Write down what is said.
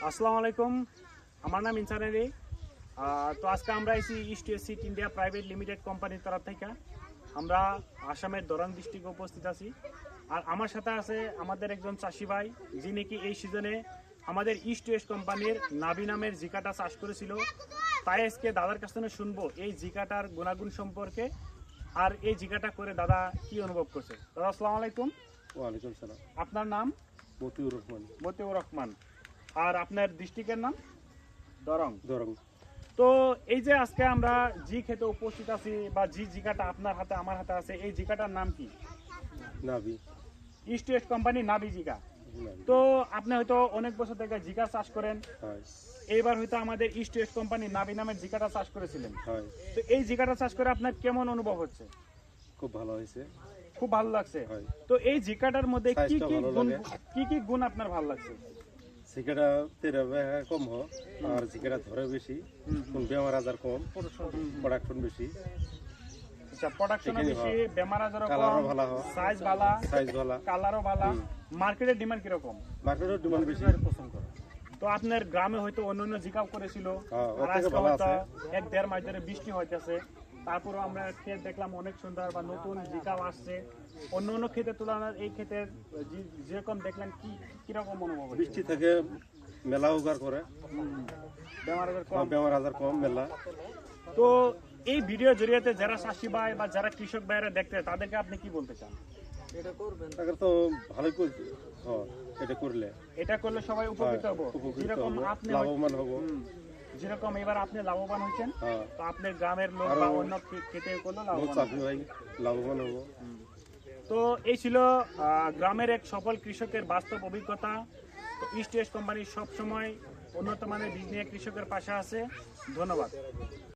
আসসালামু আলাইকুম, আমার নাম ইনসান আলী। তো আজকে আমরা আইসি East West Seed India Private Limited কোম্পানির তরফ থেকে। আমরা আসামের দরং ডিস্ট্রিক্টে উপস্থিত আছি। আর আমার সাথে আছে আমাদের একজন চাষি ভাই, যিনি কি এই সিজনে আমাদের ইস্ট ওয়েস্ট কোম্পানির নাবি নামের জিকাটা চাষ করেছিল। তাই আজকে দাদার কাছ থেকে শুনবো এই জিকাটার গুণাগুণ সম্পর্কে, আর এই জিকাটা করে দাদা কি অনুভব করছে। দাদা আসসালামু আলাইকুম। ওয়ালাইকুম সালাম। আপনার নাম? মতিউর রহমান। মতিউর রহমান। আর আপনার ডিস্ট্রিক্টের নাম? দরং। দরং। তো এই যে আজকে আমরা জি খেতে উপস্থিত আছি, বা জি জিকাটা আপনার হাতে আমার হাতে আছে, এই জিকাটার নাম কি? নাবি। ইস্ট ওয়েস্ট কোম্পানি নাবি জিকা। নাবি। তো আপনি হয়তো অনেক বছর থেকে জিকা চাষ করেন, হয়। এইবার হয়তো আমাদের ইস্ট ওয়েস্ট কোম্পানি নাবি নামের জিকাটা চাষ করেছিলেন। হয়। তো এই জিকাটা চাষ করে আপনার কেমন অনুভব হচ্ছে? খুব ভালো হয়েছে। খুব ভালো লাগছে। হয়। তো এই জিকাটার মধ্যে কি সাইজটা কি ভালো গুণ, লাগে। কি গুণ আপনার ভালো লাগছে? জিকাটা তেরা কম হয় আর জিকাটা ধরে বেশি, কোন বেমার আজার কম, প্রোডাকশন বেশি। আচ্ছা, প্রোডাকশন এখানে বেশি, বেমার আজারও কালারও কম, ভালো হয়। সাইজ ভালো, সাইজ ভালো, কালারও ভালো। মার্কেটের ডিমান্ড কিরকম? মার্কেটের ডিমান্ড বেশি। তো আপনার গ্রামে হয়তো অন্য জিকাও করেছিল, হ্যাঁ, ওর আর থেকে আজকে ভালো হয়তো আছে। 1-1.5 মাস ধরে বৃষ্টি হইতেছে, তারপরে আমরা ক্ষেত দেখলাম অনেক সুন্দর, বা নতুন জিকাও আসছে অন্য ক্ষেতের তুলনায়। এই ক্ষেতের যেরকম দেখলেন কি কিরকম অনুভব হচ্ছে? বৃষ্টি থেকে মেলা উগার করে, বেমার আজার কম। বেমার আজার কম মেলা। তো এই ভিডিও জরিয়াতে যারা চাষি ভাই বা যারা কৃষক ভাইরা দেখতে, তাদেরকে আপনি কি বলতে চান? তাকে তো ভালোই করছে। হ্যাঁ, এটা করলে এটা করলে সবাই উপকৃত হবো। উপকৃত যেরকম হবো, আপনি লাভবান হবো। যেরকম এবার আপনি লাভবান হচ্ছেন, হ্যাঁ, তো আপনার গ্রামের লোক আরো বা অন্য খেতে করলে বহুত লাভবান চাকরি হবে। ভাই লাভবান হবো। তো এই ছিল গ্রামের এক সফল কৃষকের বাস্তব অভিজ্ঞতা। তো ইস্ট ওয়েস্ট কোম্পানি সবসময় উন্নত মানের বীজ নিয়ে কৃষকের পাশে আছে। ধন্যবাদ।